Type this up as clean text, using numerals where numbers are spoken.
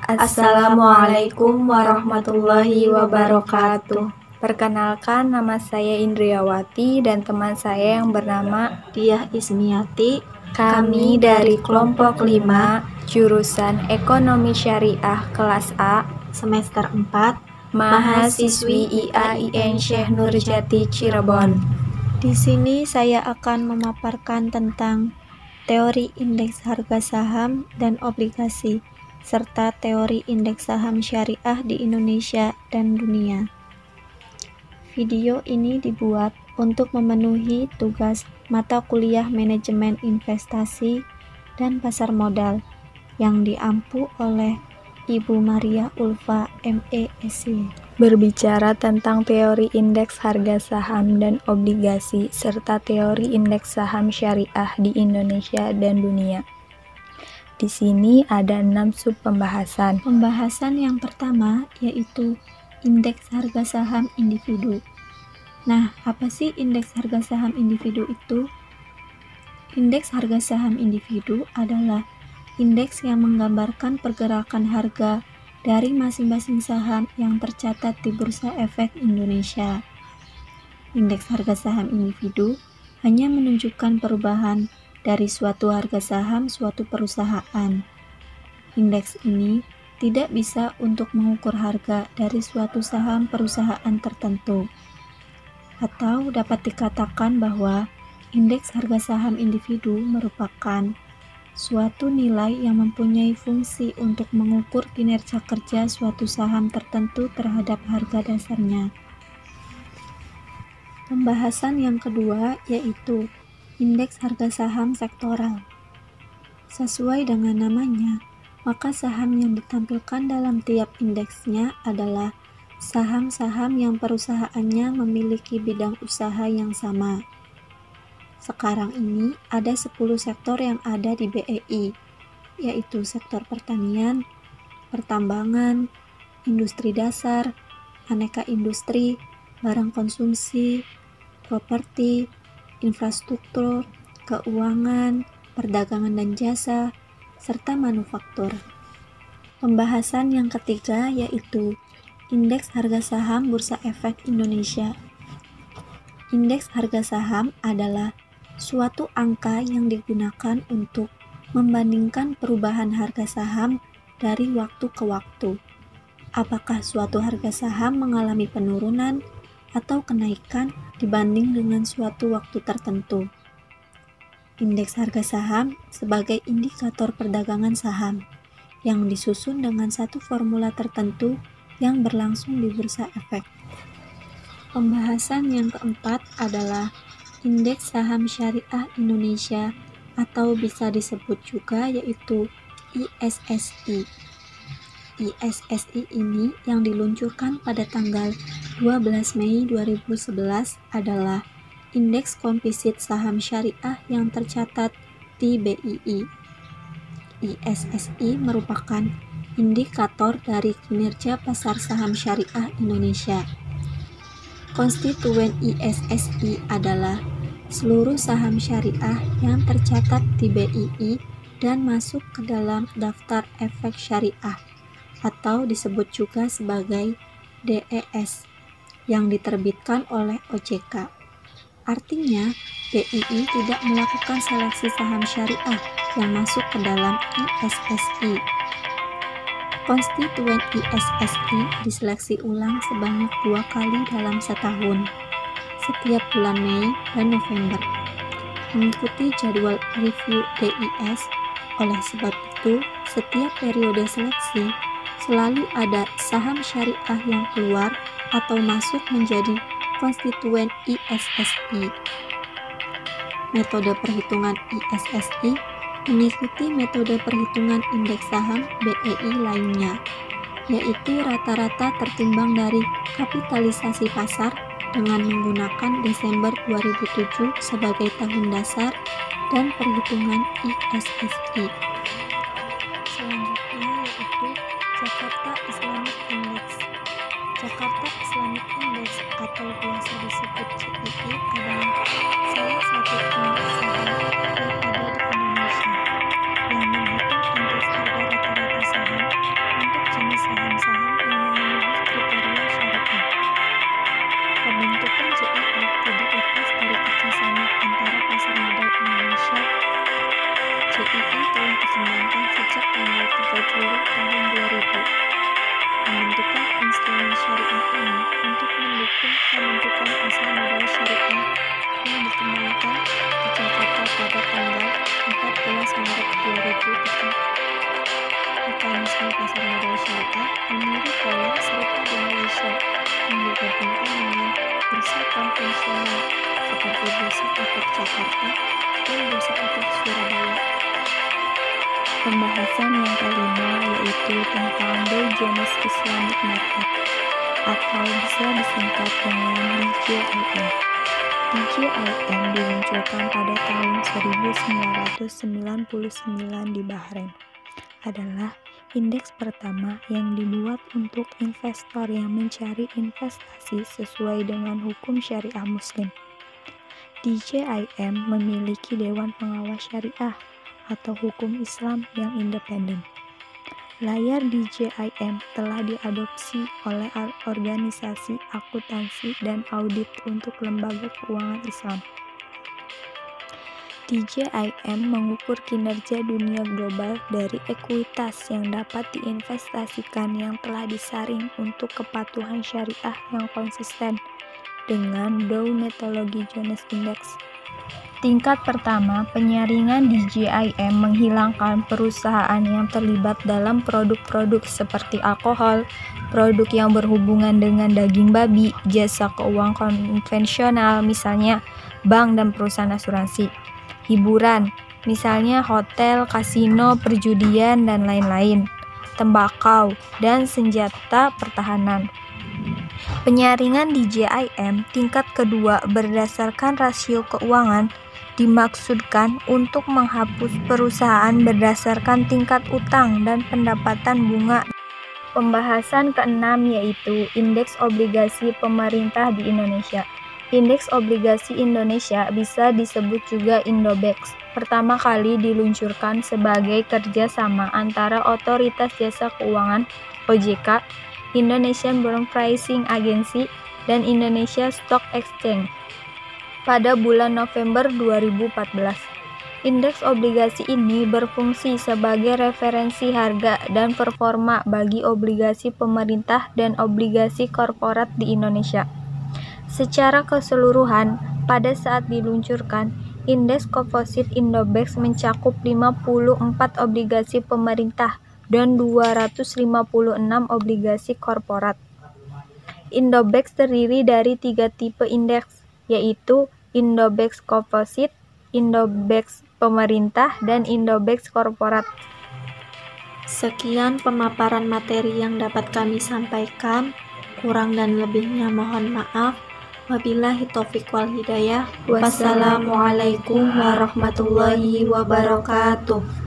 Assalamualaikum warahmatullahi wabarakatuh. Perkenalkan, nama saya Indriawati dan teman saya yang bernama Diah Ismiati. Kami dari kelompok 5, jurusan Ekonomi Syariah kelas A, semester 4, mahasiswi IAIN Syekh Nurjati Cirebon. Di sini saya akan memaparkan tentang teori indeks harga saham dan obligasi, serta teori indeks saham syariah di Indonesia dan dunia. Video ini dibuat untuk memenuhi tugas mata kuliah manajemen investasi dan pasar modal yang diampu oleh Ibu Maria Ulfa MESy. Berbicara tentang teori indeks harga saham dan obligasi serta teori indeks saham syariah di Indonesia dan dunia. Di sini ada 6 sub pembahasan. Pembahasan yang pertama yaitu indeks harga saham individu. Nah, apa sih indeks harga saham individu itu? Indeks harga saham individu adalah indeks yang menggambarkan pergerakan harga dari masing-masing saham yang tercatat di Bursa Efek Indonesia. Indeks harga saham individu hanya menunjukkan perubahan dari suatu harga saham suatu perusahaan. Indeks ini tidak bisa untuk mengukur harga dari suatu saham perusahaan tertentu. Atau dapat dikatakan bahwa indeks harga saham individu merupakan suatu nilai yang mempunyai fungsi untuk mengukur kinerja kerja suatu saham tertentu terhadap harga dasarnya. Pembahasan yang kedua yaitu indeks harga saham sektoral. Sesuai dengan namanya, maka saham yang ditampilkan dalam tiap indeksnya adalah saham-saham yang perusahaannya memiliki bidang usaha yang sama. Sekarang ini ada 10 sektor yang ada di BEI, yaitu sektor pertanian, pertambangan, industri dasar, aneka industri, barang konsumsi, properti, infrastruktur, keuangan, perdagangan dan jasa, serta manufaktur. Pembahasan yang ketiga yaitu indeks harga saham Bursa Efek Indonesia. Indeks harga saham adalah suatu angka yang digunakan untuk membandingkan perubahan harga saham dari waktu ke waktu. Apakah suatu harga saham mengalami penurunan atau kenaikan dibanding dengan suatu waktu tertentu. Indeks harga saham sebagai indikator perdagangan saham yang disusun dengan satu formula tertentu yang berlangsung di Bursa Efek. Pembahasan yang keempat adalah indeks saham syariah Indonesia atau bisa disebut juga yaitu ISSI. ISSI ini yang diluncurkan pada tanggal 12 Mei 2011 adalah indeks komposit saham syariah yang tercatat di BII. ISSI merupakan indikator dari kinerja pasar saham syariah Indonesia. Konstituen ISSI adalah seluruh saham syariah yang tercatat di BII dan masuk ke dalam daftar efek syariah atau disebut juga sebagai DES yang diterbitkan oleh OJK. Artinya, BII tidak melakukan seleksi saham syariah yang masuk ke dalam ISSI. Konstituen ISSI diseleksi ulang sebanyak 2 kali dalam setahun, setiap bulan Mei dan November, mengikuti jadwal review DIS. Oleh sebab itu, setiap periode seleksi selalu ada saham syariah yang keluar atau masuk menjadi konstituen ISSI. Metode perhitungan ISSI mengikuti metode perhitungan indeks saham BEI lainnya, yaitu rata-rata tertimbang dari kapitalisasi pasar dengan menggunakan Desember 2007 sebagai tahun dasar dan perhitungan ISSI. Selanjutnya yaitu Jakarta Islamic Index. Jakarta Islamic Index atau biasa disebut JII adalah salah satu indeks saham yang ada di Indonesia yang menghitung indeks harga rata-rata saham untuk tanggal 3 Juli tahun 2000. Pembentukan instrumen syariah ini untuk mendukung pembentukan pasar modal syariah yang dikembangkan di Jakarta pada tanggal 14 Maret 2003. Mekanisme pasar modal syariah meniru pola serupa di Malaysia yang digabungkan dengan bursa konvensional seperti Bursa Efek Jakarta dan Bursa Efek Surabaya. Pembahasan yang kelima yaitu tentang Dow Jones Islamic Market atau bisa disingkat dengan DJIM. DJIM diluncurkan pada tahun 1999 di Bahrain. Adalah indeks pertama yang dibuat untuk investor yang mencari investasi sesuai dengan hukum syariah muslim. DJIM memiliki Dewan Pengawas Syariah atau hukum Islam yang independen. Layar DJIM telah diadopsi oleh organisasi akuntansi dan audit untuk lembaga keuangan Islam. DJIM mengukur kinerja dunia global dari ekuitas yang dapat diinvestasikan yang telah disaring untuk kepatuhan syariah yang konsisten dengan Dow Methodology Jones Index. Tingkat pertama, penyaringan DJIM menghilangkan perusahaan yang terlibat dalam produk-produk seperti alkohol, produk yang berhubungan dengan daging babi, jasa keuangan konvensional misalnya bank dan perusahaan asuransi, hiburan, misalnya hotel, kasino, perjudian, dan lain-lain, tembakau, dan senjata pertahanan. Penyaringan DJIM tingkat kedua berdasarkan rasio keuangan dimaksudkan untuk menghapus perusahaan berdasarkan tingkat utang dan pendapatan bunga. Pembahasan keenam yaitu Indeks Obligasi Pemerintah di Indonesia. Indeks Obligasi Indonesia bisa disebut juga Indobex. Pertama kali diluncurkan sebagai kerjasama antara Otoritas Jasa Keuangan (OJK), Indonesian Bond Pricing Agency, dan Indonesia Stock Exchange pada bulan November 2014. Indeks obligasi ini berfungsi sebagai referensi harga dan performa bagi obligasi pemerintah dan obligasi korporat di Indonesia. Secara keseluruhan, pada saat diluncurkan, indeks komposit Indobex mencakup 54 obligasi pemerintah dan 256 obligasi korporat. Indobex terdiri dari 3 tipe indeks, yaitu Indobex Komposit, Indobex Pemerintah, dan Indobex Korporat. Sekian pemaparan materi yang dapat kami sampaikan. Kurang dan lebihnya mohon maaf. Wabillahi taufiq wal hidayah. Wassalamualaikum warahmatullahi wabarakatuh.